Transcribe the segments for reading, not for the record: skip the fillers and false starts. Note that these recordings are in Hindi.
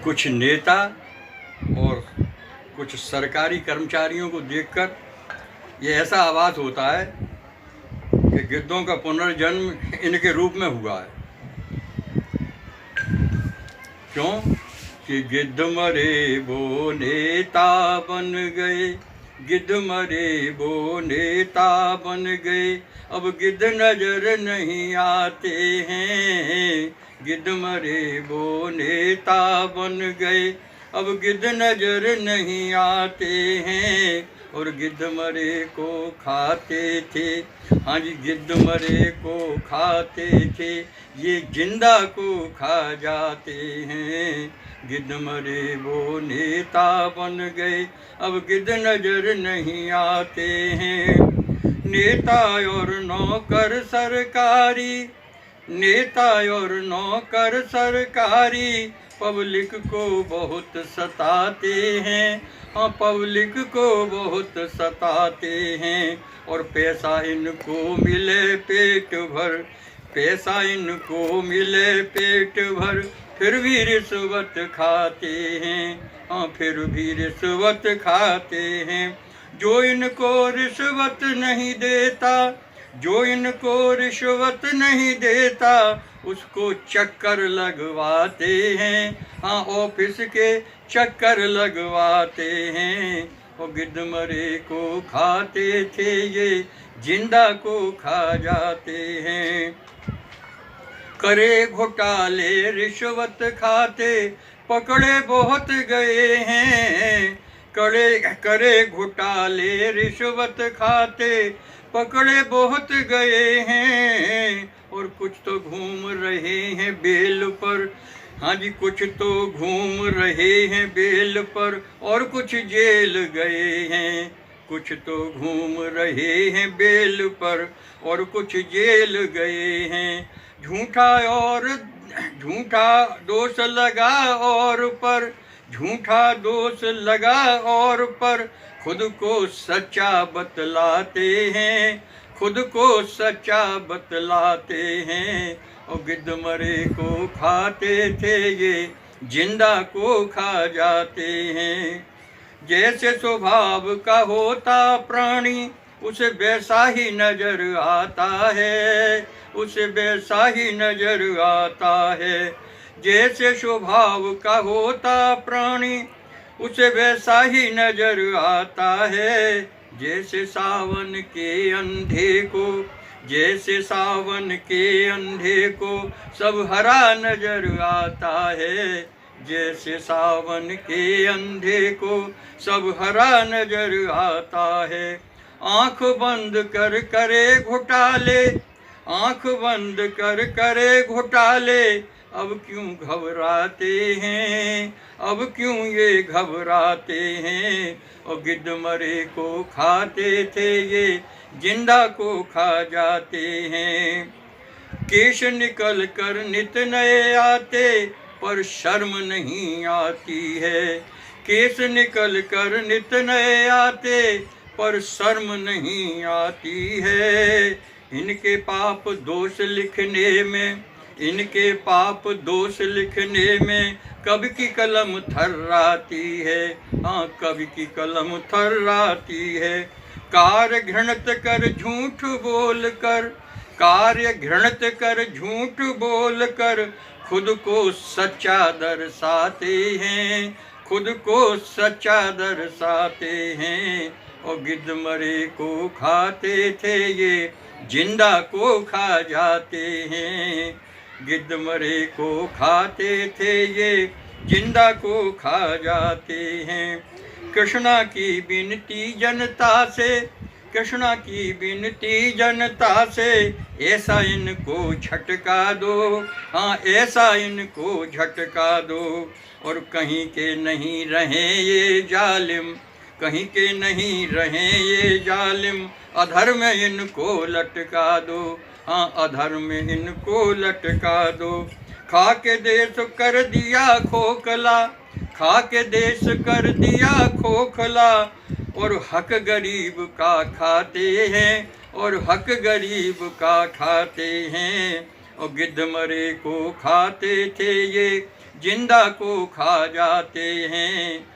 कुछ नेता और कुछ सरकारी कर्मचारियों को देखकर ये ऐसा आभास होता है कि गिद्धों का पुनर्जन्म इनके रूप में हुआ है। क्यों कि गिद्ध मरे वो नेता बन गए, गिद्ध मरे वो नेता बन गए, अब गिद्ध नजर नहीं आते हैं। गिद्ध मरे वो नेता बन गए, अब गिद्ध नजर नहीं आते हैं। और गिद्ध मरे को खाते थे, हाँ जी गिद्ध मरे को खाते थे, ये जिंदा को खा जाते हैं। गिद्ध मरे वो नेता बन गए, अब गिद्ध नजर नहीं आते हैं। नेता और नौकर सरकारी, नेता और नौकर सरकारी पब्लिक को बहुत सताते हैं। हाँ पब्लिक को बहुत सताते हैं। और पैसा इनको मिले पेट भर, पैसा इनको मिले पेट भर, फिर भी रिश्वत खाते हैं। हाँ फिर भी रिश्वत खाते हैं। जो इनको रिश्वत नहीं देता, जो इनको रिश्वत नहीं देता, उसको चक्कर लगवाते हैं। हाँ ऑफिस के चक्कर लगवाते हैं। और गिद्ध मरे को खाते थे, ये जिंदा को खा जाते हैं। करे घोटाले रिश्वत खाते पकड़े बहुत गए हैं। करे घोटाले रिश्वत खाते पकड़े बहुत गए हैं। और कुछ तो घूम रहे हैं बेल पर, हाँ जी कुछ तो घूम रहे हैं बेल पर, और कुछ जेल गए हैं। कुछ तो घूम रहे हैं बेल पर, और कुछ जेल गए हैं। झूठा दोष लगा और पर, झूठा दोष लगा और पर, खुद को सच्चा बतलाते हैं, खुद को सच्चा बतलाते हैं। और गिद्ध मरे को खाते थे, ये जिंदा को खा जाते हैं। जैसे स्वभाव का होता प्राणी, उसे वैसा ही नजर आता है, उसे वैसा ही नजर आता है। जैसे स्वभाव का होता प्राणी, उसे वैसा ही नजर आता है। जैसे सावन के अंधे को, जैसे सावन के अंधे को सब हरा नजर आता है। जैसे सावन के अंधे को सब हरा नजर आता है। आंख बंद कर करे घोटाले, आंख बंद कर करे घोटाले, अब क्यों घबराते हैं, अब क्यों ये घबराते हैं। और गिद्ध मरे को खाते थे, ये जिंदा को खा जाते हैं। केश निकल कर नित नए आते, पर शर्म नहीं आती है। केस निकल कर नित नए आते, पर शर्म नहीं आती है। इनके पाप दोष लिखने में, इनके पाप दोष लिखने में कवि की कलम थर्राती है। हाँ कवि की कलम थर्राती है। कार्य घृणित कर झूठ बोल कर, कार्य घृणित कर झूठ बोल कर, खुद को सच्चा दर्शाते हैं, खुद को सच्चा दर्शाते हैं। और गिद्ध मरे को खाते थे, ये जिंदा को खा जाते हैं। गिद्ध मरे को खाते थे, ये जिंदा को खा जाते हैं। कृष्णा की विनती जनता से, कृष्णा की विनती जनता से, ऐसा इनको झटका दो, हाँ ऐसा इनको झटका दो। और कहीं के नहीं रहे ये जालिम, कहीं के नहीं रहे ये जालिम, अधर्म इनको लटका दो, हाँ अधर्म इनको लटका दो। खा के देश कर दिया खोखला, खा के देश कर दिया खोखला, और हक गरीब का खाते हैं, और हक गरीब का खाते हैं। और गिद्ध मरे को खाते थे, ये जिंदा को खा जाते हैं।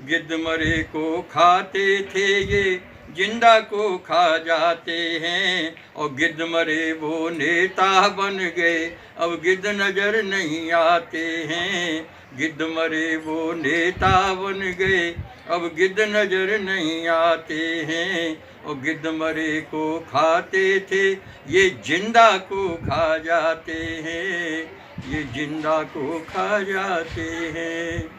गिद्ध मरे को खाते थे ये जिंदा को खा जाते हैं। और गिद्ध मरे वो नेता बन गए, अब गिद्ध नजर नहीं आते हैं। गिद्ध मरे वो नेता बन गए, अब गिद्ध नजर नहीं आते हैं। और गिद्ध मरे को खाते थे ये जिंदा को खा जाते हैं, ये जिंदा को खा जाते हैं।